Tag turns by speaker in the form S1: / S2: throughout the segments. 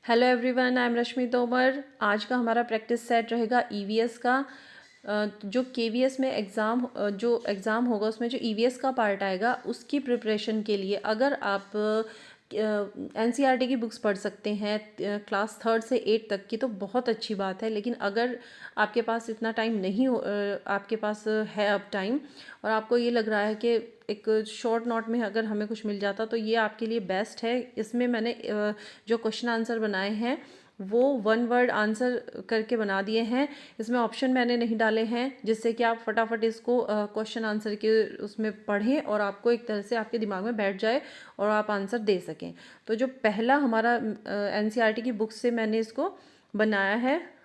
S1: Hello everyone, I am रश्मि तोमर। आज का हमारा प्रैक्टिस सेट रहेगा ईवीएस का। जो केवीएस में जो एग्ज़ाम होगा उसमें जो ईवीएस का पार्ट आएगा उसकी प्रिपरेशन के लिए अगर आप एनसीईआरटी की बुक्स पढ़ सकते हैं क्लास 3rd से 8 तक की तो बहुत अच्छी बात है। लेकिन अगर आपके पास इतना टाइम नहीं हो, आपके पास है अब टाइम और आपको ये लग रहा है कि एक शॉर्ट नोट में अगर हमें कुछ मिल जाता तो ये आपके लिए बेस्ट है। इसमें मैंने जो क्वेश्चन आंसर बनाए हैं वो 1 वर्ड आंसर करके बना दिए हैं। इसमें ऑप्शन मैंने नहीं डाले हैं जिससे कि आप फटाफट इसको क्वेश्चन आंसर के उसमें पढ़ें और आपको एक तरह से आपके दिमाग में बैठ जाए और आप आंसर दे सकें। तो जो पहला हमारा एनसीईआरटी की बुक से मैंने इसको बनाया है,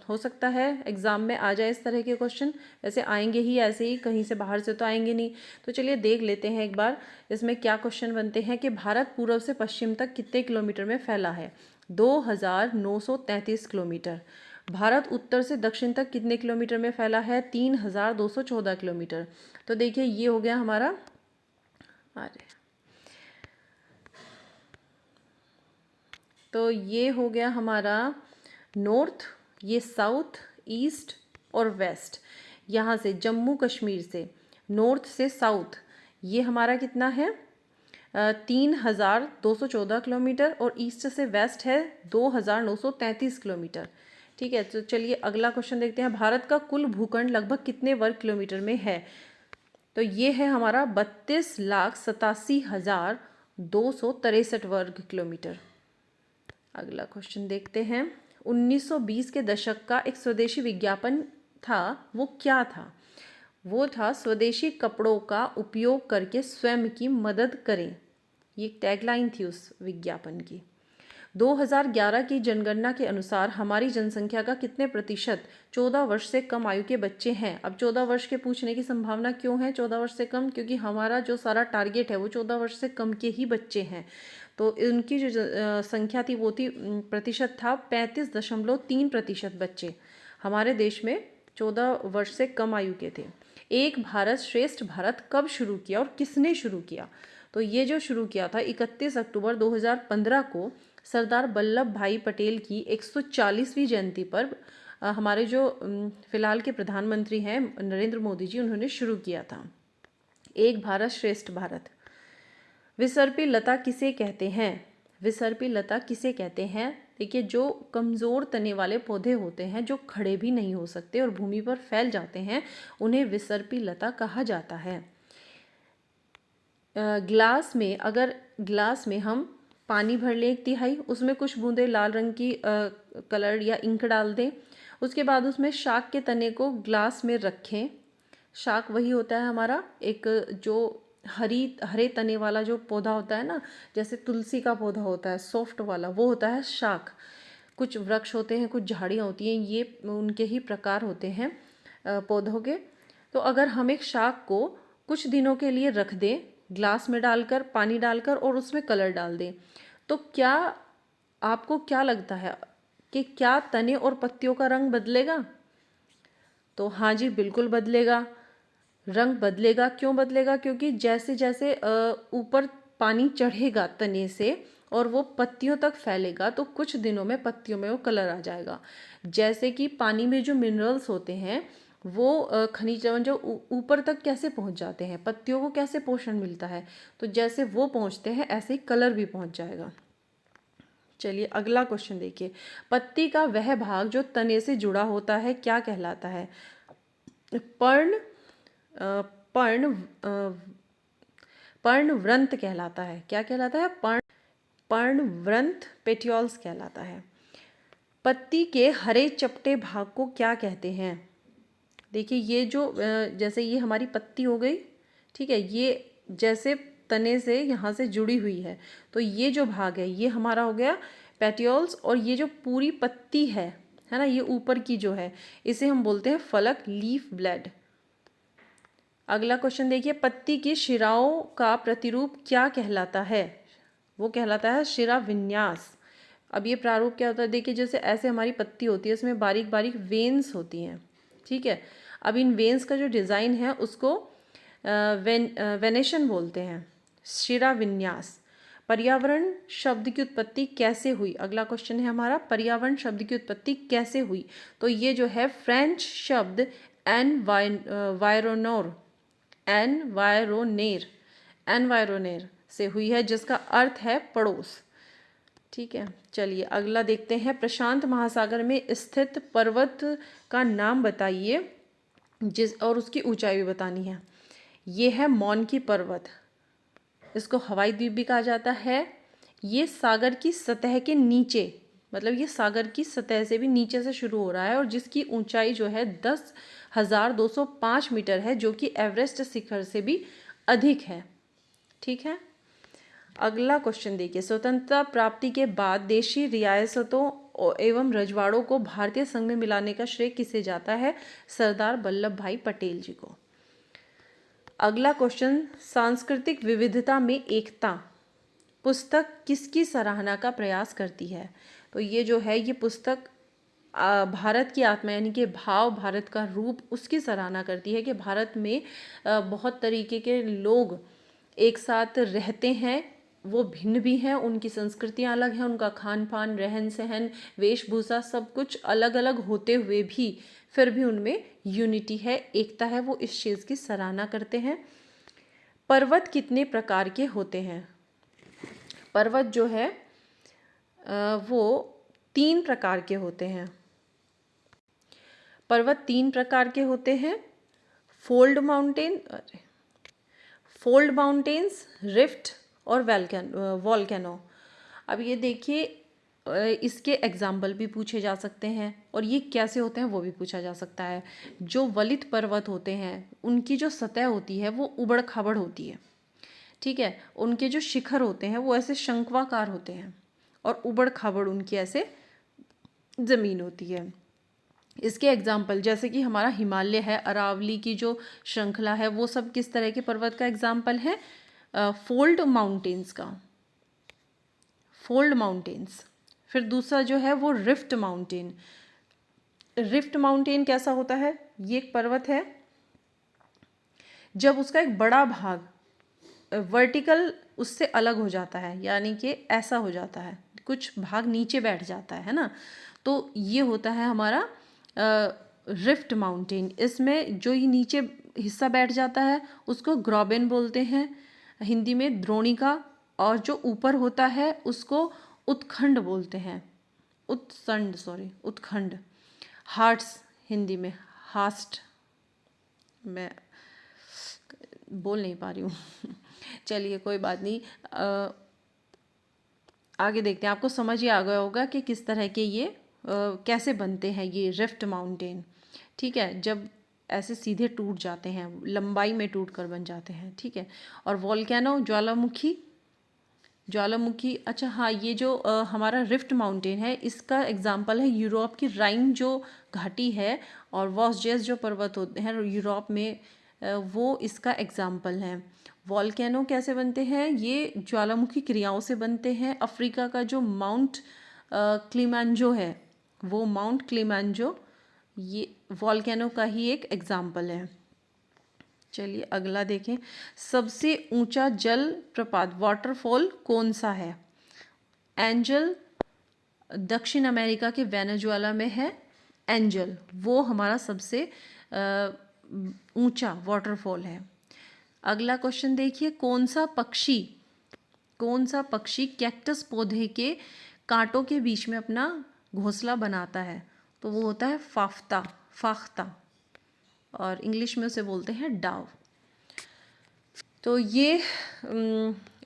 S1: हो सकता है एग्ज़ाम में आ जाए इस तरह के क्वेश्चन। वैसे आएंगे ही, ऐसे ही कहीं से बाहर से तो आएंगे नहीं। तो चलिए देख लेते हैं एक बार इसमें क्या क्वेश्चन बनते हैं कि भारत पूर्व से पश्चिम तक कितने किलोमीटर में फैला है। 2933 किलोमीटर। भारत उत्तर से दक्षिण तक कितने किलोमीटर में फैला है। 3214 किलोमीटर। तो देखिए ये हो गया हमारा, अरे तो ये हो गया हमारा नॉर्थ, ये साउथ, ईस्ट और वेस्ट। यहाँ से जम्मू कश्मीर से नॉर्थ से साउथ ये हमारा कितना है 3214 किलोमीटर और ईस्ट से वेस्ट है 2933 किलोमीटर। ठीक है, तो चलिए अगला क्वेश्चन देखते हैं। भारत का कुल भूखंड लगभग कितने वर्ग किलोमीटर में है। तो ये है हमारा 32,87,263 वर्ग किलोमीटर। अगला क्वेश्चन देखते हैं। 1920 के दशक का एक स्वदेशी विज्ञापन था, वो क्या था। वो था स्वदेशी कपड़ों का उपयोग करके स्वयं की मदद करें। ये टैगलाइन थी उस विज्ञापन की। 2011 की जनगणना के अनुसार हमारी जनसंख्या का कितने प्रतिशत 14 वर्ष से कम आयु के बच्चे हैं। अब 14 वर्ष के पूछने की संभावना क्यों है 14 वर्ष से कम, क्योंकि हमारा जो सारा टारगेट है वो 14 वर्ष से कम के ही बच्चे हैं। तो उनकी जो संख्या थी वो थी प्रतिशत था 35.3% बच्चे हमारे देश में 14 वर्ष से कम आयु के थे। एक भारत श्रेष्ठ भारत कब शुरू किया और किसने शुरू किया। तो ये जो शुरू किया था 31 अक्टूबर 2015 को सरदार वल्लभ भाई पटेल की 140वीं जयंती पर हमारे जो फिलहाल के प्रधानमंत्री हैं नरेंद्र मोदी जी, उन्होंने शुरू किया था। एक भारत श्रेष्ठ भारत। विसर्पी लता किसे कहते हैं। विसर्पी लता किसे कहते हैं। देखिए जो कमज़ोर तने वाले पौधे होते हैं जो खड़े भी नहीं हो सकते और भूमि पर फैल जाते हैं उन्हें विसर्पी लता कहा जाता है। अगर ग्लास में हम पानी भर लें 1/3, उसमें कुछ बूंदे लाल रंग की कलर या इंक डाल दें, उसके बाद उसमें शाक के तने को ग्लास में रखें। शाक वही होता है हमारा एक जो हरे तने वाला जो पौधा होता है ना, जैसे तुलसी का पौधा होता है सॉफ्ट वाला, वो होता है शाक। कुछ वृक्ष होते हैं, कुछ झाड़ियाँ होती हैं, ये उनके ही प्रकार होते हैं पौधों के। तो अगर हम एक शाक को कुछ दिनों के लिए रख दें ग्लास में डालकर, पानी डालकर और उसमें कलर डाल दें, तो क्या आपको क्या लगता है कि क्या तने और पत्तियों का रंग बदलेगा। तो हाँ जी, बिल्कुल बदलेगा। रंग बदलेगा। क्यों बदलेगा, क्योंकि जैसे जैसे ऊपर पानी चढ़ेगा तने से और वो पत्तियों तक फैलेगा तो कुछ दिनों में पत्तियों में वो कलर आ जाएगा। जैसे कि पानी में जो मिनरल्स होते हैं वो खनिज लवण जो ऊपर तक कैसे पहुंच जाते हैं, पत्तियों को कैसे पोषण मिलता है, तो जैसे वो पहुंचते हैं ऐसे ही कलर भी पहुंच जाएगा। चलिए अगला क्वेश्चन देखिए। पत्ती का वह भाग जो तने से जुड़ा होता है क्या कहलाता है। पर्ण पर्ण पर्णवृंत कहलाता है। क्या कहलाता है। पर्णवृंत पेटियोल्स कहलाता है। पत्ती के हरे चपटे भाग को क्या कहते हैं। देखिए ये जो जैसे ये हमारी पत्ती हो गई, ठीक है, ये जैसे तने से यहाँ से जुड़ी हुई है तो ये जो भाग है ये हमारा हो गया पेटियोल्स, और ये जो पूरी पत्ती है ना, ये ऊपर की जो है इसे हम बोलते हैं फलक, लीफ ब्लेड। अगला क्वेश्चन देखिए। पत्ती की शिराओं का प्रतिरूप क्या कहलाता है। वो कहलाता है शिरा विन्यास। अब ये प्रारूप क्या होता है, देखिए जैसे ऐसे हमारी पत्ती होती है इसमें बारीक बारीक वेन्स होती हैं, ठीक है। अब इन वेन्स का जो डिज़ाइन है उसको वेनेशन बोलते हैं, शिरा विन्यास। पर्यावरण शब्द की उत्पत्ति कैसे हुई? अगला क्वेश्चन है हमारा, पर्यावरण शब्द की उत्पत्ति कैसे हुई? तो ये जो है फ्रेंच शब्द एनवायरोनेर से हुई है, जिसका अर्थ है पड़ोस। ठीक है, चलिए अगला देखते हैं। प्रशांत महासागर में स्थित पर्वत का नाम बताइए और उसकी ऊंचाई भी बतानी है। ये है मौनकी पर्वत, इसको हवाई द्वीप भी कहा जाता है। ये सागर की सतह के नीचे, मतलब ये सागर की सतह से भी नीचे से शुरू हो रहा है और जिसकी ऊंचाई जो है 10,205 मीटर है, जो कि एवरेस्ट शिखर से भी अधिक है। ठीक है, अगला क्वेश्चन देखिए। स्वतंत्रता प्राप्ति के बाद देशी रियासतों एवं रजवाड़ों को भारतीय संघ में मिलाने का श्रेय किसे जाता है? सरदार वल्लभ भाई पटेल जी को। अगला क्वेश्चन, सांस्कृतिक विविधता में एकता पुस्तक किसकी सराहना का प्रयास करती है? तो ये जो है, ये पुस्तक भारत की आत्मा यानी कि भाव, भारत का रूप, उसकी सराहना करती है कि भारत में बहुत तरीके के लोग एक साथ रहते हैं, वो भिन्न भी हैं, उनकी संस्कृतियां अलग हैं, उनका खान पान, रहन सहन, वेशभूषा सब कुछ अलग अलग होते हुए भी फिर भी उनमें यूनिटी है, एकता है। वो इस चीज़ की सराहना करते हैं। पर्वत कितने प्रकार के होते हैं? पर्वत जो है वो 3 प्रकार के होते हैं। पर्वत 3 प्रकार के होते हैं, फोल्ड माउंटेन्स, रिफ्ट और वॉल्केनो। अब ये देखिए, इसके एग्जाम्पल भी पूछे जा सकते हैं और ये कैसे होते हैं वो भी पूछा जा सकता है। जो वलित पर्वत होते हैं उनकी जो सतह होती है वो उबड़ खाबड़ होती है। ठीक है, उनके जो शिखर होते हैं वो ऐसे शंक्वाकार होते हैं और उबड़ खाबड़ उनकी ऐसे ज़मीन होती है। इसके एग्जाम्पल जैसे कि हमारा हिमालय है, अरावली की जो श्रृंखला है, वो सब किस तरह के पर्वत का एग्जाम्पल है? Fold mountains. फिर दूसरा जो है वो रिफ्ट माउंटेन कैसा होता है? ये एक पर्वत है जब उसका एक बड़ा भाग वर्टिकल उससे अलग हो जाता है, यानी कि ऐसा हो जाता है, कुछ भाग नीचे बैठ जाता है ना, तो ये होता है हमारा रिफ्ट माउंटेन। इसमें जो ये नीचे हिस्सा बैठ जाता है उसको ग्रोबेन बोलते हैं हिंदी में, द्रोणिका, और जो ऊपर होता है उसको उत्खंड बोलते हैं, उत्खंड। हार्ट्स हिंदी में, हास्ट, मैं बोल नहीं पा रही हूँ चलिए कोई बात नहीं, आगे देखते हैं। आपको समझ ही आ गया होगा कि किस तरह के ये कैसे बनते हैं ये रिफ्ट माउंटेन। ठीक है, जब ऐसे सीधे टूट जाते हैं, लंबाई में टूट कर बन जाते हैं। ठीक है, और वॉल्केनो, ज्वालामुखी। अच्छा हाँ, ये जो हमारा रिफ्ट माउंटेन है इसका एग्जाम्पल है यूरोप की राइन जो घाटी है, और वॉस्जेस जो पर्वत होते हैं यूरोप में, वो इसका एग्जाम्पल है। वॉल्केनो कैसे बनते हैं? ये ज्वालामुखी क्रियाओं से बनते हैं। अफ्रीका का जो माउंट क्लिमांजो है, वो माउंट क्लिमांजो ये वॉल्केनो का ही एक एग्जाम्पल है। चलिए अगला देखें। सबसे ऊंचा जल प्रपात वाटरफॉल कौन सा है? एंजल दक्षिण अमेरिका के वेनेजुएला में है। एंजल वो हमारा सबसे ऊंचा वाटरफॉल है। अगला क्वेश्चन देखिए, कौन सा पक्षी कैक्टस पौधे के कांटों के बीच में अपना घोंसला बनाता है? तो वो होता है फाख्ता, और इंग्लिश में उसे बोलते हैं डाव। तो ये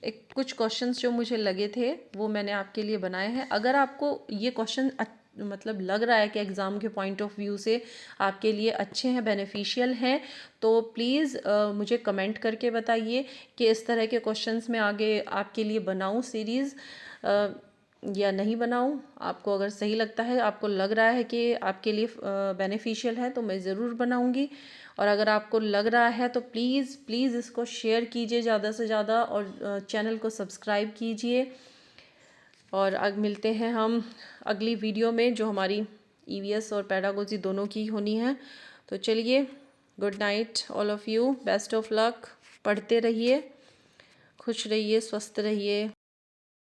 S1: एक कुछ क्वेश्चंस जो मुझे लगे थे वो मैंने आपके लिए बनाए हैं। अगर आपको ये क्वेश्चन मतलब लग रहा है कि एग्ज़ाम के पॉइंट ऑफ व्यू से आपके लिए अच्छे हैं, बेनिफिशियल हैं, तो प्लीज़ मुझे कमेंट करके बताइए कि इस तरह के क्वेश्चंस मैं आगे आपके लिए बनाऊं सीरीज़ या नहीं बनाऊं। आपको अगर सही लगता है, आपको लग रहा है कि आपके लिए बेनिफिशियल है, तो मैं ज़रूर बनाऊंगी। और अगर आपको लग रहा है तो प्लीज़ इसको शेयर कीजिए ज़्यादा से ज़्यादा, और चैनल को सब्सक्राइब कीजिए। और अब मिलते हैं हम अगली वीडियो में, जो हमारी ईवीएस और पेडागोजी दोनों की होनी है। तो चलिए, good night all of you, best of luck, पढ़ते रहिए, खुश रहिए, स्वस्थ रहिए।